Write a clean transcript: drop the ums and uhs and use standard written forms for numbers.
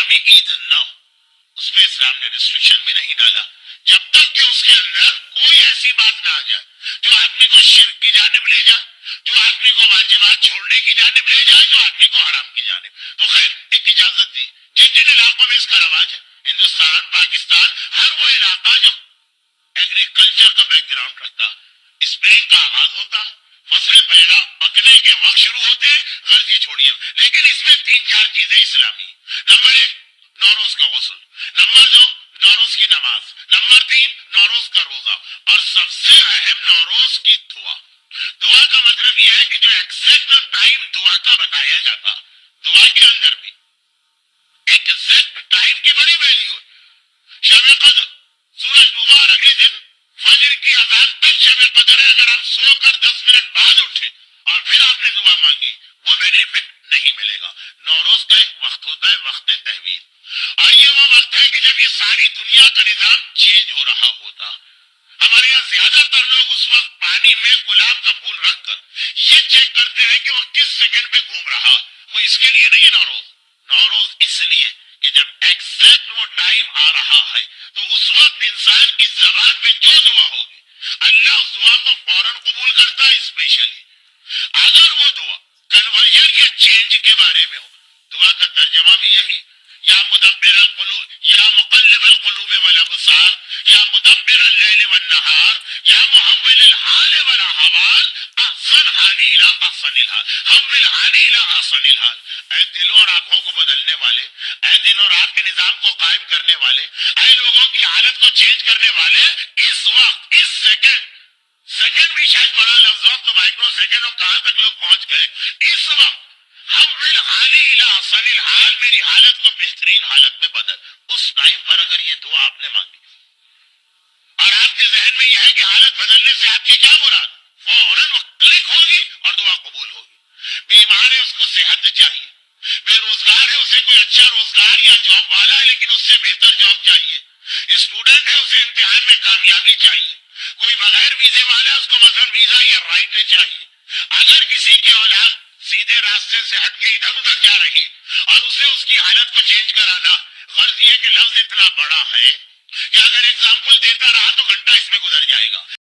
اسلامی عید نہ ہو، اس پہ اسلام نے ریسٹرکشن بھی نہیں ڈالا، جب تک کہ اس کے اندر کوئی ایسی بات نہ آ جائے جو آدمی کو شرک کی جانب لے جائے، جو آدمی کو واجبات چھوڑنے کی جانب لے جائے، جو آدمی کو حرام کی جانب. تو خیر ایک اجازت دی. جن جن علاقوں میں اس کا رواج ہے، ہندوستان، پاکستان، ہر وہ علاقہ جو ایگریکلچر کا بیک گراؤنڈ رکھتا، اسپرنگ کا آغاز ہوتا، فصلیں پیدا پکنے کے وقت شروع ہوتے ہیں، غرض یہ چھوڑیے. لیکن اس میں 3-4 چیزیں اسلامی. نمبر 1 نوروز کا غسل، نمبر 2 نوروز کی نماز، نمبر 3 نوروز کا روزہ، اور سب سے اہم نوروز کی دعا. دعا کا مطلب یہ ہے کہ جو ایگزیکٹ ٹائم دعا کا بتایا جاتا، دعا کے اندر بھی ایگزیکٹ ٹائم کی بڑی ویلیو ہے. شب قدر سورج ڈوبا اور اگلے دن فجر کی اذان تک شب قدر ہے. اگر آپ سو کر 10 منٹ بعد اٹھے اور پھر آپ نے دعا مانگی، وہ بینیفٹ نہیں ملے گا. نوروز کا ایک وقت ہوتا ہے، وقت تحویل، اور یہ وہ وقت ہے کہ جب یہ ساری دنیا کا نظام چینج ہو رہا ہوتا. ہمارے یہاں زیادہ تر لوگ اس وقت پانی میں گلاب کا پھول رکھ کر یہ چیک کرتے ہیں کہ وہ کس سیکنڈ پہ گھوم رہا. وہ اس کے لیے نہیں ہے نوروز. نوروز اس لیے کہ جب ایگزیکٹ وہ ٹائم آ رہا ہے تو اس وقت انسان کی زبان پہ جو دعا ہوگی اللہ اس دعا کو فوراً قبول کرتا ہے. اسپیشلی اگر وہ دعا کنورژن یا چینج کے بارے میں ہو. دعا کا ترجمہ بھی یہی، یا مدبر القلوب، یا مقلب القلوب والابصار، یا مدبر اللیل والنہار، یا محول الحال والاحوال، احسن حالی الى احسن الحال، حول حالی الى احسن الحال. اے دلوں اور آنکھوں کو بدلنے والے، اے دن اور رات کے نظام کو قائم کرنے والے، اے لوگوں کی حالت کو چینج کرنے والے، اس وقت اس سیکنڈ بھی شاید بڑا لفظ ہو تو مائکرو سیکنڈ، اور کہاں تک لوگ پہنچ گئے. اس وقت حول حالی الى احسن الحال، میری حالت کو بہترین حالت میں بدل. اس ٹائم پر اگر یہ دعا آپ نے مانگی اور آپ کے ذہن میں یہ ہے کہ حالت بدلنے سے آپ کی کیا مراد، فوراً وہ کلک ہوگی اور دعا قبول ہوگی. بیمار ہے اس کو صحت چاہیے، بے روزگار ہے اسے کوئی اچھا روزگار یا جاب والا ہے لیکن اس سے بہتر جاب چاہیے، اسٹوڈنٹ ہے اسے امتحان میں کامیابی چاہیے، کوئی بغیر ویزے والا ہے اس کو مثلا ویزا یا رائٹ چاہیے. اگر کسی کی اولاد سیدھے راستے سے ہٹ کے ادھر ادھر جا رہی اور اسے اس کی حالت کو چینج کرانا، غرض یہ کہ لفظ اتنا بڑا ہے کہ اگر ایگزامپل دیتا